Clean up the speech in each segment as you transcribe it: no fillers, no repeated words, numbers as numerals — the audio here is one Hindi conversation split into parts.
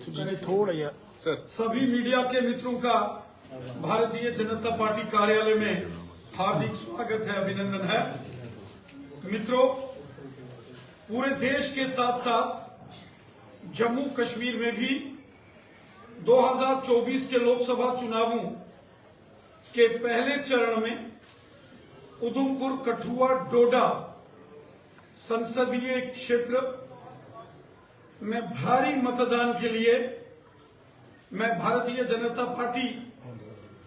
थोड़ा यार सर सभी मीडिया के मित्रों का भारतीय जनता पार्टी कार्यालय में हार्दिक स्वागत है, अभिनंदन है। मित्रों, पूरे देश के साथ साथ जम्मू कश्मीर में भी 2024 के लोकसभा चुनावों के पहले चरण में उधमपुर, कठुआ, डोडा संसदीय क्षेत्र में भारी मतदान के लिए मैं भारतीय जनता पार्टी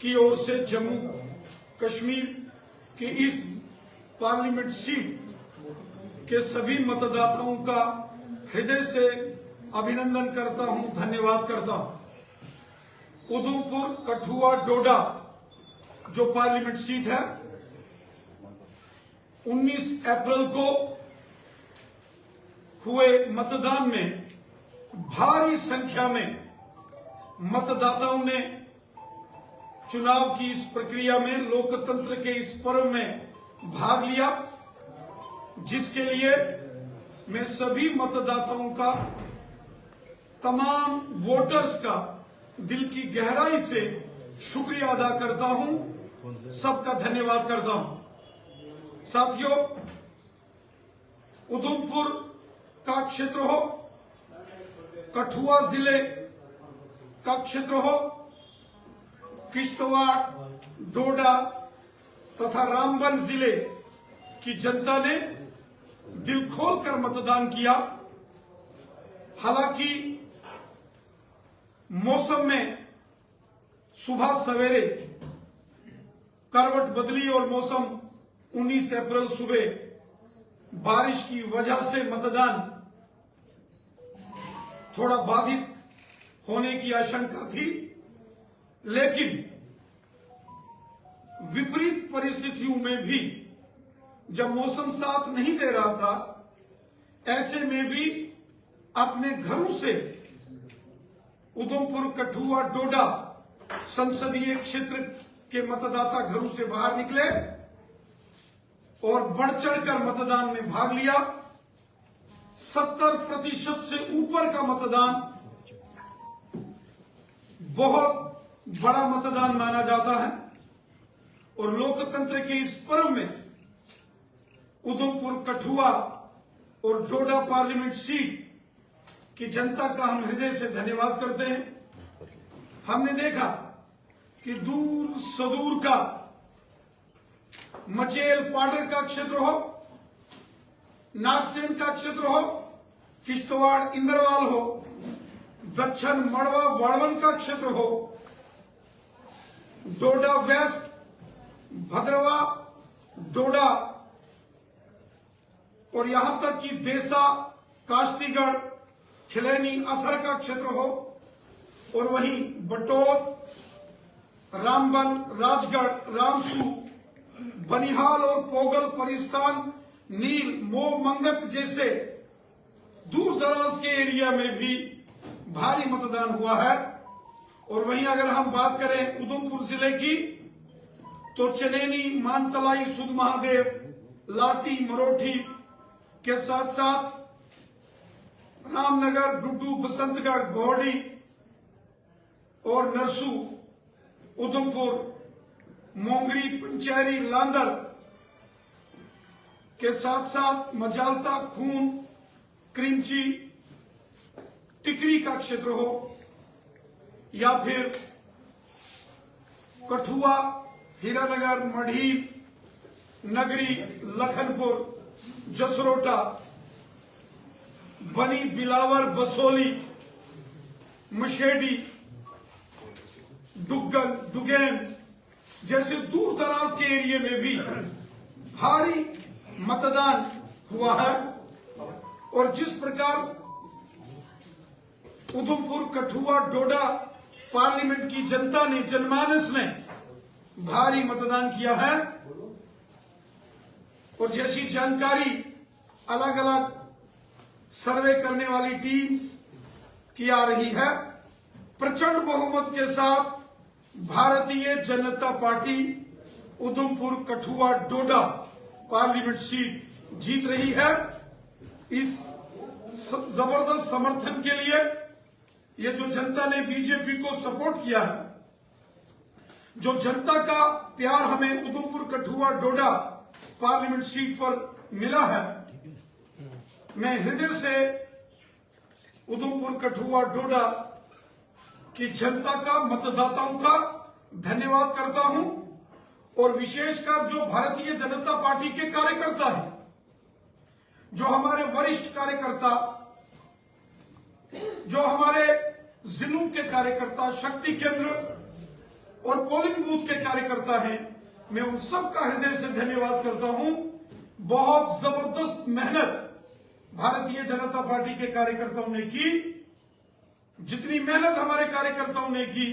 की ओर से जम्मू कश्मीर की इस पार्लियामेंट सीट के सभी मतदाताओं का हृदय से अभिनंदन करता हूं, धन्यवाद करता हूं। उधमपुर, कठुआ, डोडा जो पार्लियामेंट सीट है, 19 अप्रैल को हुए मतदान में भारी संख्या में मतदाताओं ने चुनाव की इस प्रक्रिया में, लोकतंत्र के इस पर्व में भाग लिया, जिसके लिए मैं सभी मतदाताओं का, तमाम वोटर्स का दिल की गहराई से शुक्रिया अदा करता हूं, सबका धन्यवाद करता हूं। साथियों, उधमपुर का क्षेत्र हो, कठुआ जिले का क्षेत्र हो, किश्तवाड़, डोडा तथा रामबन जिले की जनता ने दिल खोलकर मतदान किया। हालांकि मौसम में सुबह सवेरे करवट बदली और मौसम 19 अप्रैल सुबह बारिश की वजह से मतदान थोड़ा बाधित होने की आशंका थी, लेकिन विपरीत परिस्थितियों में भी जब मौसम साथ नहीं दे रहा था, ऐसे में भी अपने घरों से उधमपुर, कठुआ, डोडा संसदीय क्षेत्र के मतदाता घरों से बाहर निकले और बढ़ चढ़कर मतदान में भाग लिया। 70% से ऊपर का मतदान बहुत बड़ा मतदान माना जाता है और लोकतंत्र के इस पर्व में उधमपुर, कठुआ और डोडा पार्लियामेंट सीट की जनता का हम हृदय से धन्यवाद करते हैं। हमने देखा कि दूर सुदूर का मचेल, पाडर का क्षेत्र हो, नागसेन का क्षेत्र हो, किश्तवाड़, इंद्रवाल हो, दक्षिण मड़वा, वाड़वन का क्षेत्र हो, डोडा वेस्ट, भद्रवा, डोडा और यहां तक कि देसा, काश्तीगढ़, खिलैनी, असर का क्षेत्र हो, और वहीं बटोत, रामबन, राजगढ़, रामसू, बनिहाल और पोगल, परिस्तान, नील, मोह, मंगत जैसे दूर दराज के एरिया में भी भारी मतदान हुआ है। और वहीं अगर हम बात करें उधमपुर जिले की, तो चनैनी, मानतलाई, सुध महादेव, लाठी, मरोठी के साथ साथ रामनगर, डुडू, बसंतगढ़, घोड़ी और नरसू, उधमपुर, मोंगरी, पंचैरी, लांदर के साथ साथ मजालता, खून, क्रिंची, टिकरी का क्षेत्र हो, या फिर कठुआ, हीरानगर, मढ़ी, नगरी, लखनपुर, जसरोटा, बनी, बिलावर, बसोली, मशेडी, डुग्गन, डुगेन जैसे दूर दराज के एरिया में भी भारी मतदान हुआ है। और जिस प्रकार उधमपुर, कठुआ, डोडा पार्लियामेंट की जनता ने, जनमानस ने भारी मतदान किया है, और जैसी जानकारी अलग अलग सर्वे करने वाली टीम्स की आ रही है, प्रचंड बहुमत के साथ भारतीय जनता पार्टी उधमपुर, कठुआ, डोडा पार्लियामेंट सीट जीत रही है। इस जबरदस्त समर्थन के लिए ये जो जनता ने बीजेपी को सपोर्ट किया है, जो जनता का प्यार हमें उधमपुर कठुआ डोडा पार्लियामेंट सीट पर मिला है, मैं हृदय से उधमपुर कठुआ डोडा की जनता का, मतदाताओं का धन्यवाद करता हूं। और विशेषकर जो भारतीय जनता पार्टी के कार्यकर्ता हैं, जो हमारे वरिष्ठ कार्यकर्ता, जो हमारे जिलों के कार्यकर्ता, शक्ति केंद्र और पोलिंग बूथ के कार्यकर्ता हैं, मैं उन सब का हृदय से धन्यवाद करता हूं। बहुत जबरदस्त मेहनत भारतीय जनता पार्टी के कार्यकर्ताओं ने की। जितनी मेहनत हमारे कार्यकर्ताओं ने की,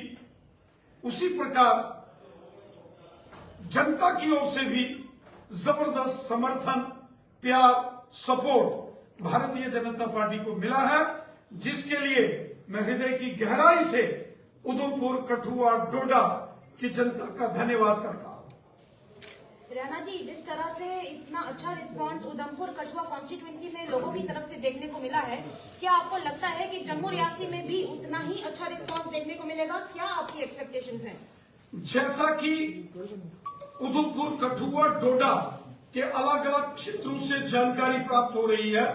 उसी प्रकार जनता की ओर से भी जबरदस्त समर्थन, प्यार, सपोर्ट भारतीय जनता पार्टी को मिला है, जिसके लिए मैं हृदय की गहराई से उधमपुर कठुआ डोडा की जनता का धन्यवाद करता हूं। राणा जी, जिस तरह से इतना अच्छा रिस्पांस उधमपुर कठुआ कॉन्स्टिट्यूएंसी में लोगों की तरफ से देखने को मिला है, क्या आपको लगता है कि जम्मू रियासी में भी उतना ही अच्छा रिस्पांस देखने को मिलेगा? क्या आपकी एक्सपेक्टेशंस हैं? जैसा कि उधमपुर कठुआ डोडा के अलग अलग क्षेत्रों से जानकारी प्राप्त हो रही है,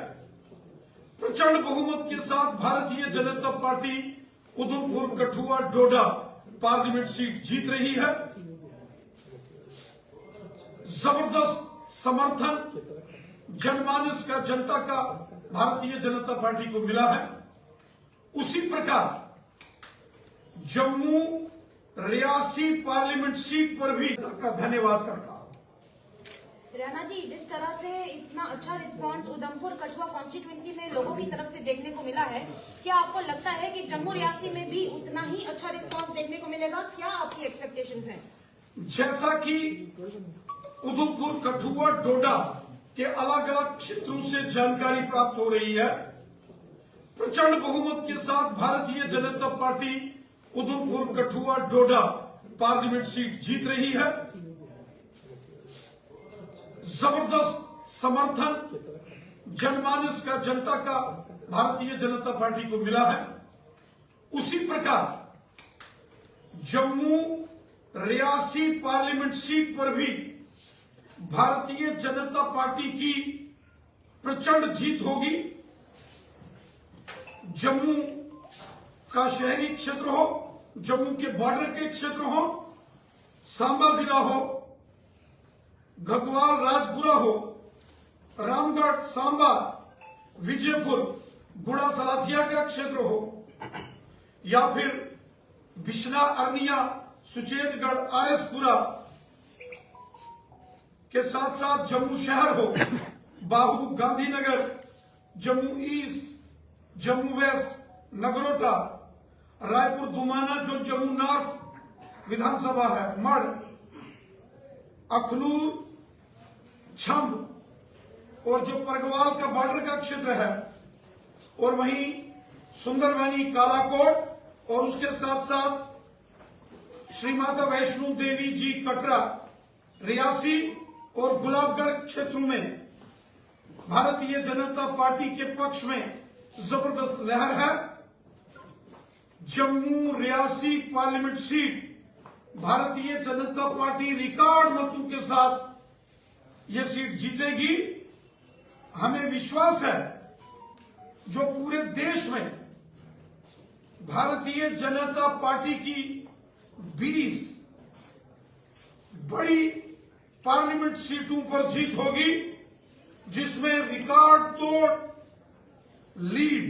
प्रचंड बहुमत के साथ भारतीय जनता पार्टी उधमपुर कठुआ डोडा पार्लियामेंट सीट जीत रही है। जबरदस्त समर्थन जनमानस का, जनता का भारतीय जनता पार्टी को मिला है। उसी प्रकार जम्मू रियासी पार्लियामेंट सीट पर भी का धन्यवाद करता हूं। राणा जी, जिस तरह से इतना अच्छा रिस्पांस उधमपुर कठुआ कॉन्स्टिट्यूएंसी में लोगों की तरफ से देखने को मिला है, क्या आपको लगता है कि जम्मू रियासी में भी उतना ही अच्छा रिस्पांस देखने को मिलेगा? क्या आपकी एक्सपेक्टेशंस हैं? जैसा कि उधमपुर कठुआ डोडा के अलग अलग क्षेत्रों से जानकारी प्राप्त हो रही है, प्रचंड बहुमत के साथ भारतीय जनता पार्टी उधमपुर कठुआ डोडा पार्लियामेंट सीट जीत रही है। जबरदस्त समर्थन जनमानस का, जनता का भारतीय जनता पार्टी को मिला है। उसी प्रकार जम्मू रियासी पार्लियामेंट सीट पर भी भारतीय जनता पार्टी की प्रचंड जीत होगी। जम्मू का शहरी क्षेत्र हो, जम्मू के बॉर्डर के क्षेत्र हो, सांबा जिला हो, घगवाल राजपुरा हो, रामगढ़, सांबा, विजयपुर, गुड़ा सलाथिया का क्षेत्र हो, या फिर बिश्ना, अरनिया, सुचेतगढ़, आरएसपुरा के साथ साथ जम्मू शहर हो, बाहू, गांधीनगर, जम्मू ईस्ट, जम्मू वेस्ट, नगरोटा, रायपुर, दुमाना जो जम्मू नॉर्थ विधानसभा है, मढ़, अखनूर, छंब और जो परगवाल का बॉर्डर का क्षेत्र है, और वहीं सुंदरबनी, कालाकोट और उसके साथ साथ श्री माता वैष्णो देवी जी, कटरा, रियासी और गुलाबगढ़ क्षेत्रों में भारतीय जनता पार्टी के पक्ष में जबरदस्त लहर है। Jammu Reasi parliament seat Bharatiya Janata party record मतों के साथ यह सीट जीतेगी। हमें विश्वास है जो पूरे देश में भारतीय जनता पार्टी की 20 बड़ी पार्लियामेंट सीटों पर जीत होगी, जिसमें रिकॉर्ड तोड़ लीड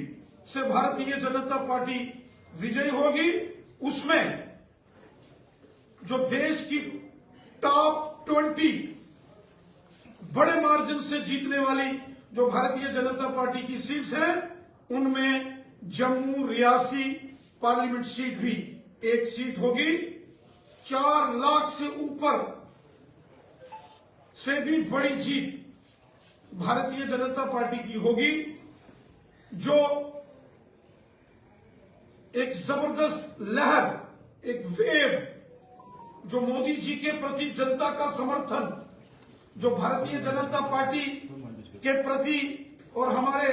से भारतीय जनता पार्टी विजयी होगी। उसमें जो देश की टॉप 20 बड़े मार्जिन से जीतने वाली जो भारतीय जनता पार्टी की सीट्स हैं, उनमें जम्मू रियासी पार्लियामेंट सीट भी एक सीट होगी। 4 लाख से ऊपर से भी बड़ी जीत भारतीय जनता पार्टी की होगी, जो एक जबरदस्त लहर, एक वेव जो मोदी जी के प्रति जनता का समर्थन, जो भारतीय जनता पार्टी के प्रति और हमारे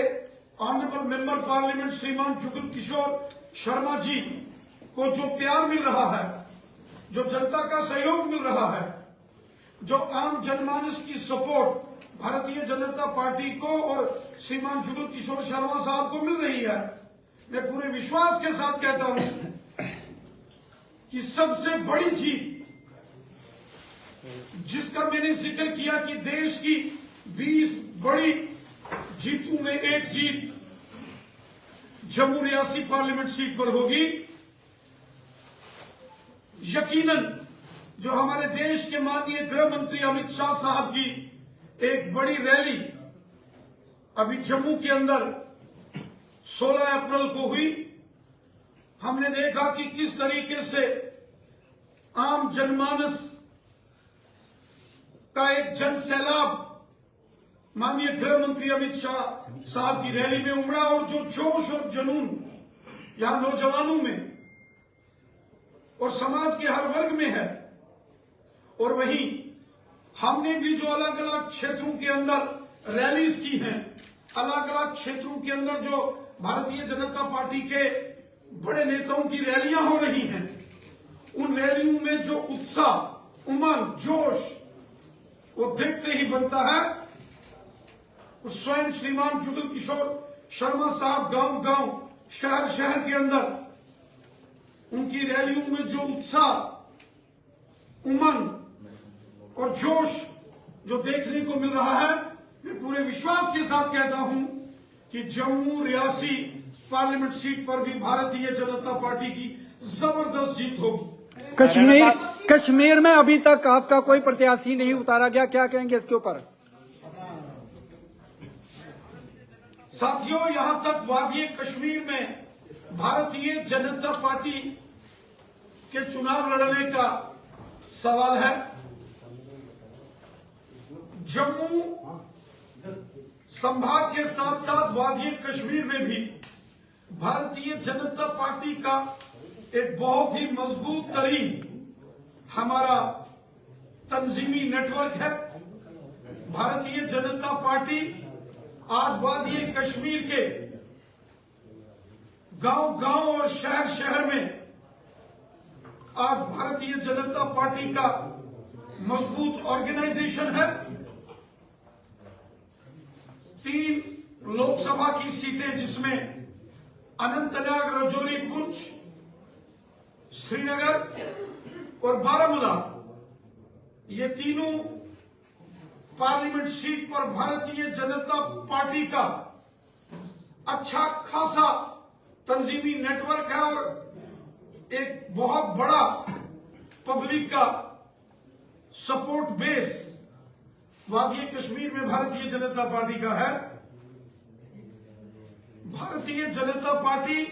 ऑनरेबल मेंबर पार्लियामेंट श्रीमान जुगल किशोर शर्मा जी को जो प्यार मिल रहा है, जो जनता का सहयोग मिल रहा है, जो आम जनमानस की सपोर्ट भारतीय जनता पार्टी को और श्रीमान जुगल किशोर शर्मा साहब को मिल रही है, मैं पूरे विश्वास के साथ कहता हूं कि सबसे बड़ी जीत जिसका मैंने जिक्र किया कि देश की 20 बड़ी जीतों में एक जीत जम्मू रियासी पार्लियामेंट सीट पर होगी। यकीनन जो हमारे देश के माननीय गृह मंत्री अमित शाह साहब की एक बड़ी रैली अभी जम्मू के अंदर 16 अप्रैल को हुई, हमने देखा कि किस तरीके से आम जनमानस का एक जन सैलाब माननीय गृह मंत्री अमित शाह साहब की रैली में उमड़ा और जो जोश और जुनून यहां नौजवानों में और समाज के हर वर्ग में है, और वहीं हमने भी जो अलग अलग क्षेत्रों के अंदर रैलीज की हैं, अलग अलग क्षेत्रों के अंदर जो भारतीय जनता पार्टी के बड़े नेताओं की रैलियां हो रही हैं, उन रैलियों में जो उत्साह, उमंग, जोश वो देखते ही बनता है। और स्वयं श्रीमान जुगल किशोर शर्मा साहब गांव गांव, शहर शहर के अंदर उनकी रैलियों में जो उत्साह, उमंग और जोश जो देखने को मिल रहा है, मैं पूरे विश्वास के साथ कहता हूं कि जम्मू रियासी पार्लियामेंट सीट पर भी भारतीय जनता पार्टी की जबरदस्त जीत होगी। कश्मीर में अभी तक आपका कोई प्रत्याशी नहीं उतारा गया, क्या कहेंगे इसके ऊपर? साथियों, यहां तक वादी कश्मीर में भारतीय जनता पार्टी के चुनाव लड़ने का सवाल है। जम्मू संभाग के साथ साथ वादी कश्मीर में भी भारतीय जनता पार्टी का एक बहुत ही मजबूत तरीन हमारा तंजीमी नेटवर्क है। भारतीय जनता पार्टी आज वादी कश्मीर के गांव गांव और शहर शहर में आज भारतीय जनता पार्टी का मजबूत ऑर्गेनाइजेशन है। 3 लोकसभा की सीटें जिसमें अनंतनाग, राजौरी, पुंछ, श्रीनगर और बारामूला, ये तीनों पार्लियामेंट सीट पर भारतीय जनता पार्टी का अच्छा खासा तंजीमी नेटवर्क है और एक बहुत बड़ा पब्लिक का सपोर्ट बेस वादी कश्मीर में भारतीय जनता पार्टी का है। भारतीय जनता पार्टी